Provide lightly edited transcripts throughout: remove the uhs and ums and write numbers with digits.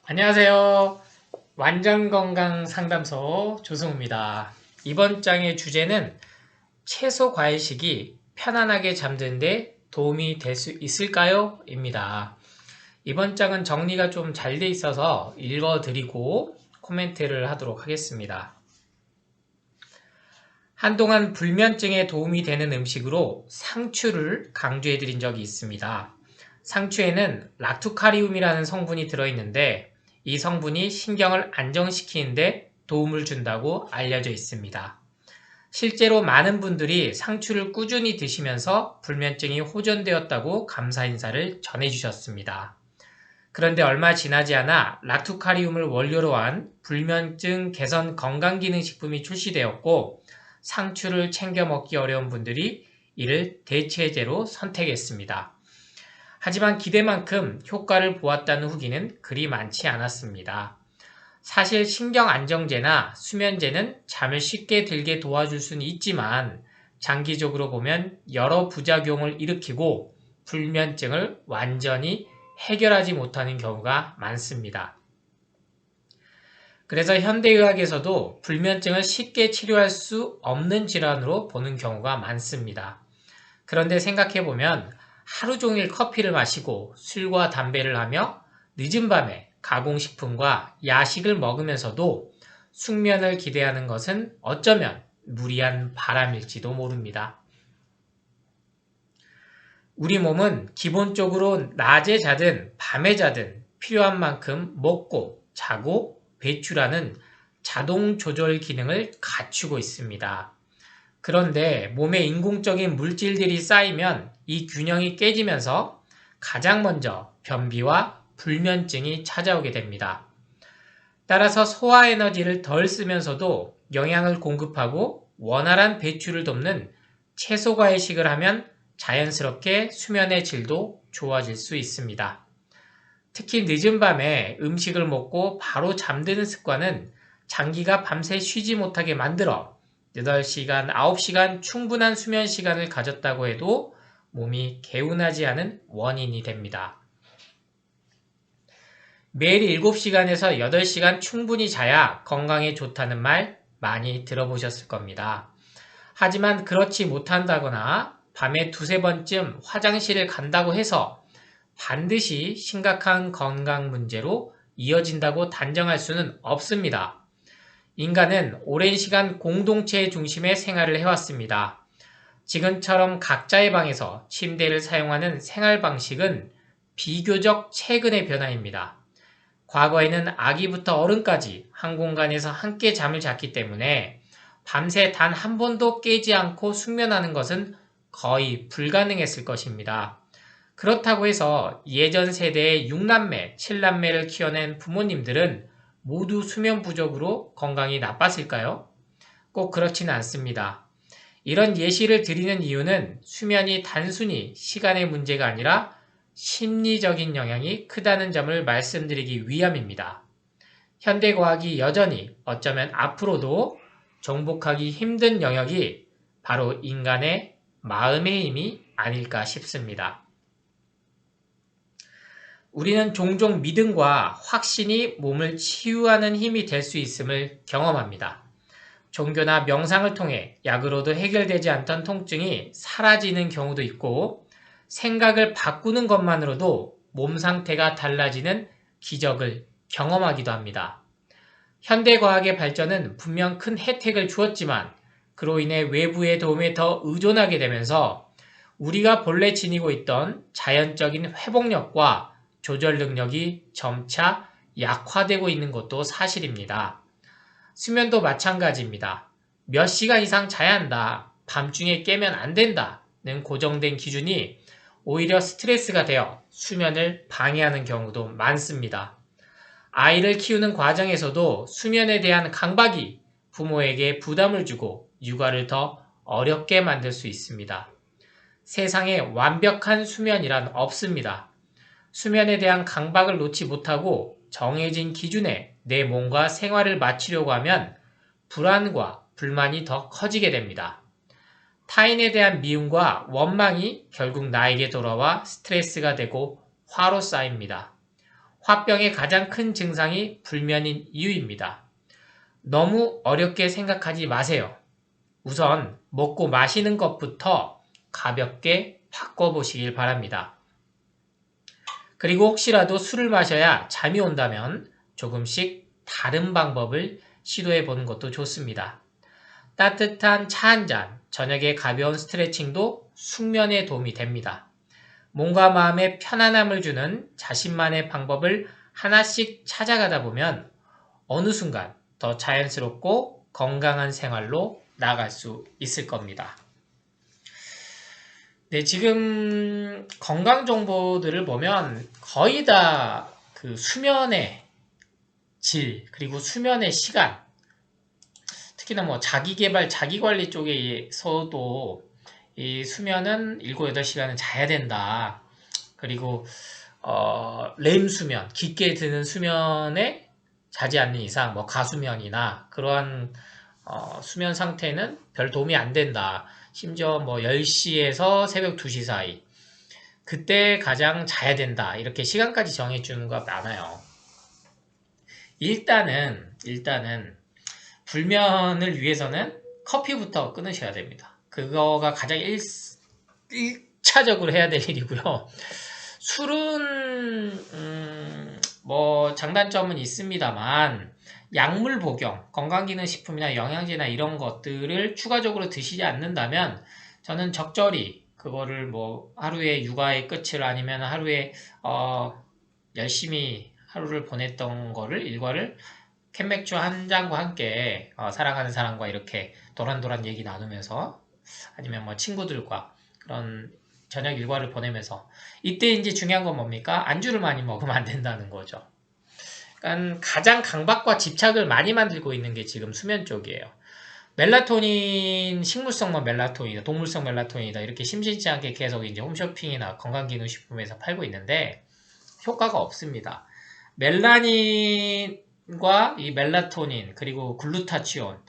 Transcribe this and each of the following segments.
안녕하세요. 완전건강 상담소 조승우입니다. 이번 장의 주제는 채소 과일식이 편안하게 잠드는데 도움이 될 수 있을까요? 입니다. 이번 장은 정리가 좀 잘 돼 있어서 읽어드리고 코멘트를 하도록 하겠습니다. 한동안 불면증에 도움이 되는 음식으로 상추를 강조해드린 적이 있습니다. 상추에는 락투카리움이라는 성분이 들어있는데 이 성분이 신경을 안정시키는데 도움을 준다고 알려져 있습니다. 실제로 많은 분들이 상추를 꾸준히 드시면서 불면증이 호전되었다고 감사 인사를 전해주셨습니다. 그런데 얼마 지나지 않아 락투카리움을 원료로 한 불면증 개선 건강기능식품이 출시되었고 상추를 챙겨 먹기 어려운 분들이 이를 대체제로 선택했습니다. 하지만 기대만큼 효과를 보았다는 후기는 그리 많지 않았습니다. 사실 신경안정제나 수면제는 잠을 쉽게 들게 도와줄 수는 있지만 장기적으로 보면 여러 부작용을 일으키고 불면증을 완전히 해결하지 못하는 경우가 많습니다. 그래서 현대의학에서도 불면증을 쉽게 치료할 수 없는 질환으로 보는 경우가 많습니다. 그런데 생각해보면 하루 종일 커피를 마시고 술과 담배를 하며 늦은 밤에 가공식품과 야식을 먹으면서도 숙면을 기대하는 것은 어쩌면 무리한 바람일지도 모릅니다. 우리 몸은 기본적으로 낮에 자든 밤에 자든 필요한 만큼 먹고 자고 배출하는 자동 조절 기능을 갖추고 있습니다. 그런데 몸에 인공적인 물질들이 쌓이면 이 균형이 깨지면서 가장 먼저 변비와 불면증이 찾아오게 됩니다. 따라서 소화 에너지를 덜 쓰면서도 영양을 공급하고 원활한 배출을 돕는 채소 과일식을 하면 자연스럽게 수면의 질도 좋아질 수 있습니다. 특히 늦은 밤에 음식을 먹고 바로 잠드는 습관은 장기가 밤새 쉬지 못하게 만들어 8시간, 9시간 충분한 수면 시간을 가졌다고 해도 몸이 개운하지 않은 원인이 됩니다. 매일 7시간에서 8시간 충분히 자야 건강에 좋다는 말 많이 들어보셨을 겁니다. 하지만 그렇지 못한다거나 밤에 두세 번쯤 화장실을 간다고 해서 반드시 심각한 건강 문제로 이어진다고 단정할 수는 없습니다. 인간은 오랜 시간 공동체 중심의 생활을 해왔습니다. 지금처럼 각자의 방에서 침대를 사용하는 생활 방식은 비교적 최근의 변화입니다. 과거에는 아기부터 어른까지 한 공간에서 함께 잠을 잤기 때문에 밤새 단 한 번도 깨지 않고 숙면하는 것은 거의 불가능했을 것입니다. 그렇다고 해서 예전 세대의 6남매, 7남매를 키워낸 부모님들은 모두 수면 부족으로 건강이 나빴을까요? 꼭 그렇지는 않습니다. 이런 예시를 드리는 이유는 수면이 단순히 시간의 문제가 아니라 심리적인 영향이 크다는 점을 말씀드리기 위함입니다. 현대과학이 여전히 어쩌면 앞으로도 정복하기 힘든 영역이 바로 인간의 마음의 힘이 아닐까 싶습니다. 우리는 종종 믿음과 확신이 몸을 치유하는 힘이 될 수 있음을 경험합니다. 종교나 명상을 통해 약으로도 해결되지 않던 통증이 사라지는 경우도 있고 생각을 바꾸는 것만으로도 몸 상태가 달라지는 기적을 경험하기도 합니다. 현대과학의 발전은 분명 큰 혜택을 주었지만 그로 인해 외부의 도움에 더 의존하게 되면서 우리가 본래 지니고 있던 자연적인 회복력과 조절 능력이 점차 약화되고 있는 것도 사실입니다. 수면도 마찬가지입니다. 몇 시간 이상 자야 한다, 밤중에 깨면 안 된다는 고정된 기준이 오히려 스트레스가 되어 수면을 방해하는 경우도 많습니다. 아이를 키우는 과정에서도 수면에 대한 강박이 부모에게 부담을 주고 육아를 더 어렵게 만들 수 있습니다. 세상에 완벽한 수면이란 없습니다. 수면에 대한 강박을 놓지 못하고 정해진 기준에 내 몸과 생활을 맞추려고 하면 불안과 불만이 더 커지게 됩니다. 타인에 대한 미움과 원망이 결국 나에게 돌아와 스트레스가 되고 화로 쌓입니다. 화병의 가장 큰 증상이 불면인 이유입니다. 너무 어렵게 생각하지 마세요. 우선 먹고 마시는 것부터 가볍게 바꿔보시길 바랍니다. 그리고 혹시라도 술을 마셔야 잠이 온다면 조금씩 다른 방법을 시도해 보는 것도 좋습니다. 따뜻한 차 한 잔, 저녁에 가벼운 스트레칭도 숙면에 도움이 됩니다. 몸과 마음에 편안함을 주는 자신만의 방법을 하나씩 찾아가다 보면 어느 순간 더 자연스럽고 건강한 생활로 나아갈 수 있을 겁니다. 네, 지금 건강 정보들을 보면 거의 다 그 수면의 질, 그리고 수면의 시간, 특히나 뭐 자기계발, 자기관리 쪽에서도 이 수면은 7, 8시간은 자야 된다. 그리고 렘 수면, 깊게 드는 수면에 자지 않는 이상 뭐 가수면이나 그러한 수면 상태는 별 도움이 안 된다. 심지어 뭐 10시에서 새벽 2시 사이 그때 가장 자야 된다. 이렇게 시간까지 정해주는 거 많아요. 일단은 불면을 위해서는 커피부터 끊으셔야 됩니다. 그거가 가장 1차적으로 해야 될 일이고요. 술은 뭐 장단점은 있습니다만 약물 복용, 건강기능식품이나 영양제나 이런 것들을 추가적으로 드시지 않는다면 저는 적절히 그거를 뭐 하루에 육아의 끝을 아니면 하루에 열심히 하루를 보냈던 거를 일과를 캔맥주 한 잔과 함께 사랑하는 사람과 이렇게 도란도란 얘기 나누면서 아니면 뭐 친구들과 그런 저녁 일과를 보내면서 이때 이제 중요한 건 뭡니까? 안주를 많이 먹으면 안 된다는 거죠. 그러니까 가장 강박과 집착을 많이 만들고 있는 게 지금 수면 쪽이에요. 멜라토닌, 식물성 멜라토닌이다, 동물성 멜라토닌이다 이렇게 심심치 않게 계속 이제 홈쇼핑이나 건강기능식품에서 팔고 있는데 효과가 없습니다. 멜라닌과 이 멜라토닌 그리고 글루타치온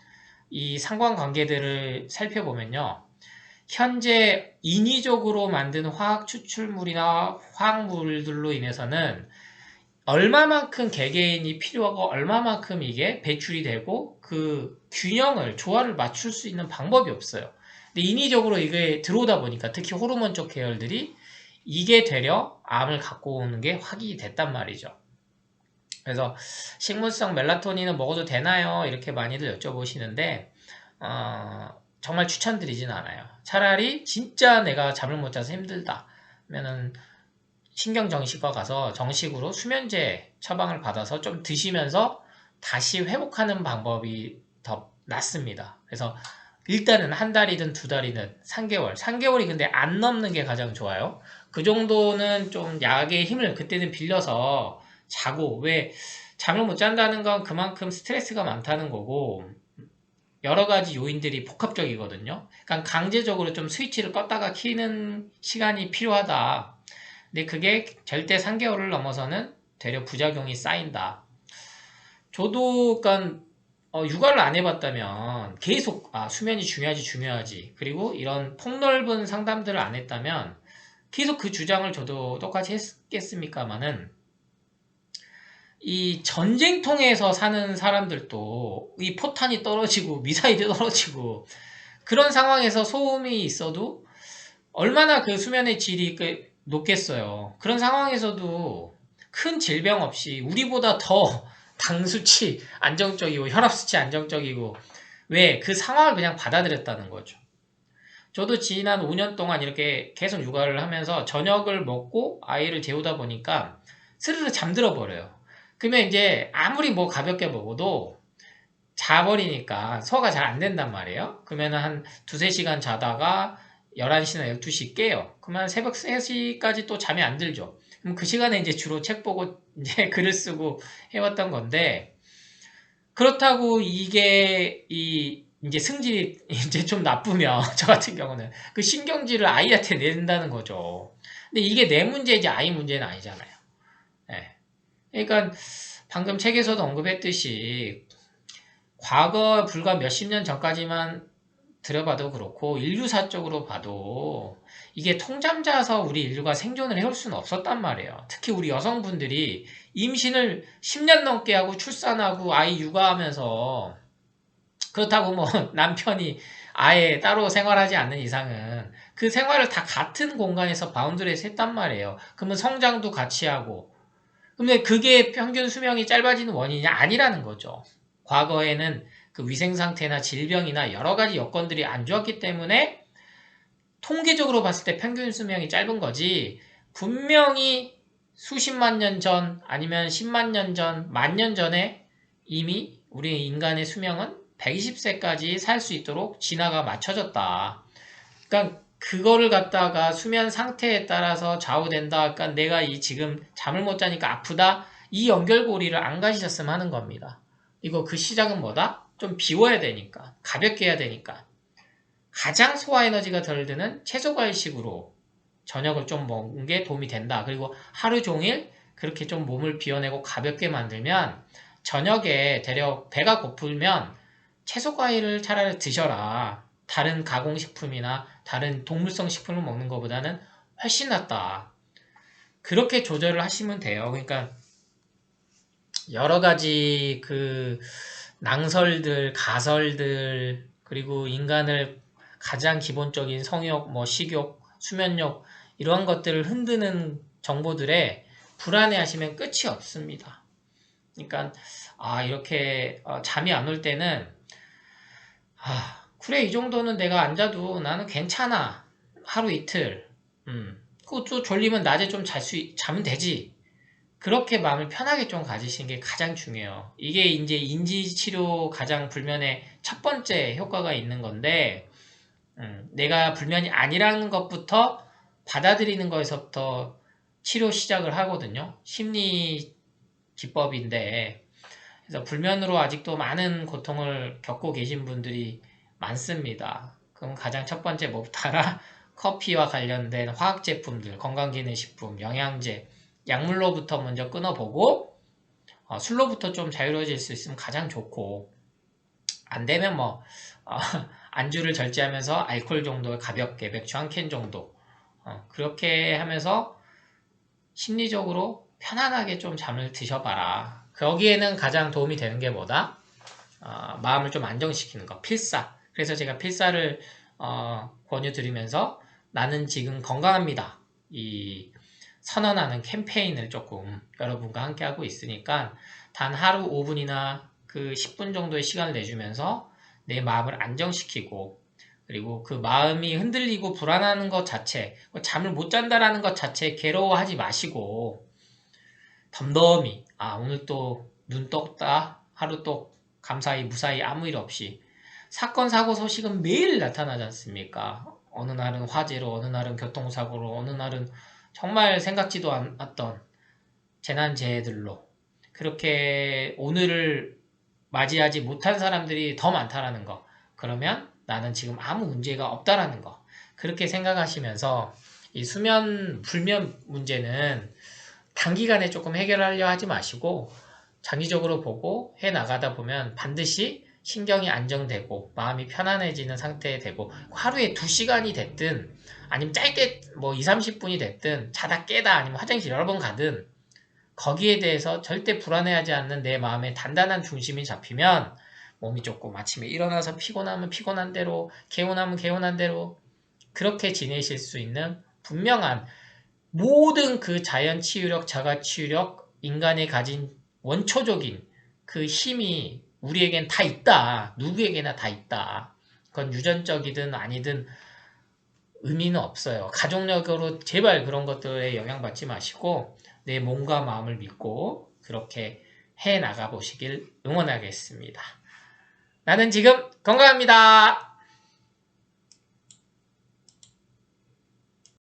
이 상관관계들을 살펴보면요. 현재 인위적으로 만든 화학 추출물이나 화학물들로 인해서는 얼마만큼 개개인이 필요하고 얼마만큼 이게 배출이 되고 그 균형을 조화를 맞출 수 있는 방법이 없어요. 근데 인위적으로 이게 들어오다 보니까 특히 호르몬 쪽 계열들이 이게 되려 암을 갖고 오는 게 확인이 됐단 말이죠. 그래서 식물성 멜라토닌은 먹어도 되나요? 이렇게 많이들 여쭤보시는데 정말 추천드리진 않아요. 차라리 진짜 내가 잠을 못 자서 힘들다 하면은 신경정신과 가서 정식으로 수면제 처방을 받아서 좀 드시면서 다시 회복하는 방법이 더 낫습니다. 그래서 일단은 한 달이든 두 달이든 3개월. 3개월이 근데 안 넘는 게 가장 좋아요. 그 정도는 좀 약의 힘을 그때는 빌려서 자고, 왜 잠을 못 잔다는 건 그만큼 스트레스가 많다는 거고 여러 가지 요인들이 복합적이거든요. 그러니까 강제적으로 좀 스위치를 껐다가 켜는 시간이 필요하다. 근데 그게 절대 3개월을 넘어서는 되려 부작용이 쌓인다. 저도 그러니까 육아를 안 해봤다면 계속 수면이 중요하지 그리고 이런 폭넓은 상담들을 안 했다면 계속 그 주장을 저도 똑같이 했겠습니까마는 이 전쟁통에서 사는 사람들도 이 포탄이 떨어지고 미사일이 떨어지고 그런 상황에서 소음이 있어도 얼마나 그 수면의 질이 높겠어요. 그런 상황에서도 큰 질병 없이 우리보다 더 당 수치 안정적이고 혈압 수치 안정적이고 왜 그 상황을 그냥 받아들였다는 거죠. 저도 지난 5년 동안 이렇게 계속 육아를 하면서 저녁을 먹고 아이를 재우다 보니까 스르르 잠들어 버려요. 그러면 이제 아무리 뭐 가볍게 먹어도 자버리니까 소화가 잘 안 된단 말이에요. 그러면 한 2-3시간 자다가 11시나 12시 깨요. 그러면 새벽 3시까지 또 잠이 안 들죠. 그럼 그 시간에 이제 주로 책 보고 이제 글을 쓰고 해왔던 건데, 그렇다고 이게 이제 승질이 이제 좀 나쁘면, 저 같은 경우는 그 신경질을 아이한테 낸다는 거죠. 근데 이게 내 문제이지 아이 문제는 아니잖아요. 네. 그러니까 방금 책에서도 언급했듯이 과거 불과 몇십 년 전까지만 들어봐도 그렇고 인류사적으로 봐도 이게 통잠자서 우리 인류가 생존을 해올 수는 없었단 말이에요. 특히 우리 여성분들이 임신을 10년 넘게 하고 출산하고 아이 육아하면서 그렇다고 뭐 남편이 아예 따로 생활하지 않는 이상은 그 생활을 다 같은 공간에서 바운드리에서 했단 말이에요. 그러면 성장도 같이 하고 근데 그게 평균 수명이 짧아지는 원인이 아니라는 거죠. 과거에는 그 위생 상태나 질병이나 여러 가지 여건들이 안 좋았기 때문에 통계적으로 봤을 때 평균 수명이 짧은 거지 분명히 수십만 년 전 아니면 10만 년 전, 만 년 전에 이미 우리 인간의 수명은 120세까지 살 수 있도록 진화가 맞춰졌다. 그러니까 그거를 갖다가 수면 상태에 따라서 좌우된다. 그러니까 내가 이 지금 잠을 못 자니까 아프다. 이 연결고리를 안 가지셨으면 하는 겁니다. 이거 그 시작은 뭐다? 좀 비워야 되니까. 가볍게 해야 되니까. 가장 소화 에너지가 덜 드는 채소과일식으로 저녁을 좀 먹는 게 도움이 된다. 그리고 하루 종일 그렇게 좀 몸을 비워내고 가볍게 만들면 저녁에 대략 배가 고프면 채소과일을 차라리 드셔라. 다른 가공식품이나 다른 동물성 식품을 먹는 것보다는 훨씬 낫다. 그렇게 조절을 하시면 돼요. 그러니까 여러 가지 그 낭설들, 가설들, 그리고 인간을 가장 기본적인 성욕, 뭐 식욕, 수면욕 이러한 것들을 흔드는 정보들에 불안해하시면 끝이 없습니다. 그러니까 이렇게 잠이 안 올 때는 그래 이 정도는 내가 안 자도 나는 괜찮아. 하루 이틀. 그거 또 졸리면 낮에 좀 자면 되지. 그렇게 마음을 편하게 좀 가지시는 게 가장 중요해요. 이게 이제 인지치료 가장 불면의 첫 번째 효과가 있는 건데, 내가 불면이 아니라는 것부터 받아들이는 거에서부터 치료 시작을 하거든요. 심리 기법인데, 그래서 불면으로 아직도 많은 고통을 겪고 계신 분들이 많습니다. 그럼 가장 첫 번째 뭐부터 알아? 커피와 관련된 화학제품들, 건강기능식품, 영양제, 약물로부터 먼저 끊어보고 술로부터 좀 자유로워질 수 있으면 가장 좋고 안 되면 안주를 절제하면서 알코올 정도 가볍게 맥주 한 캔 정도 그렇게 하면서 심리적으로 편안하게 좀 잠을 드셔봐라. 거기에는 가장 도움이 되는 게 뭐다? 마음을 좀 안정시키는 거, 필사. 그래서 제가 필사를 권유드리면서 나는 지금 건강합니다. 이 선언하는 캠페인을 조금 여러분과 함께 하고 있으니까 단 하루 5분이나 그 10분 정도의 시간을 내주면서 내 마음을 안정시키고 그리고 그 마음이 흔들리고 불안하는 것 자체, 잠을 못 잔다라는 것 자체에 괴로워하지 마시고 덤덤히 오늘 또 눈 떴다 하루 또 감사히 무사히 아무 일 없이 사건 사고 소식은 매일 나타나지 않습니까? 어느 날은 화재로 어느 날은 교통사고로 어느 날은 정말 생각지도 않았던 재난재해들로 그렇게 오늘을 맞이하지 못한 사람들이 더 많다라는 거. 그러면 나는 지금 아무 문제가 없다라는 거. 그렇게 생각하시면서 이 수면 불면 문제는 단기간에 조금 해결하려 하지 마시고 장기적으로 보고 해 나가다 보면 반드시 신경이 안정되고 마음이 편안해지는 상태에 되고 하루에 2시간이 됐든 아니면 짧게 2, 30분이 됐든 자다 깨다 아니면 화장실 여러 번 가든 거기에 대해서 절대 불안해하지 않는 내 마음의 단단한 중심이 잡히면 몸이 조금 아침에 일어나서 피곤하면 피곤한 대로 개운하면 개운한 대로 그렇게 지내실 수 있는 분명한 모든 그 자연 치유력, 자가 치유력, 인간이 가진 원초적인 그 힘이 우리에겐 다 있다. 누구에게나 다 있다. 그건 유전적이든 아니든 의미는 없어요. 가족력으로 제발 그런 것들에 영향받지 마시고 내 몸과 마음을 믿고 그렇게 해 나가 보시길 응원하겠습니다. 나는 지금 건강합니다.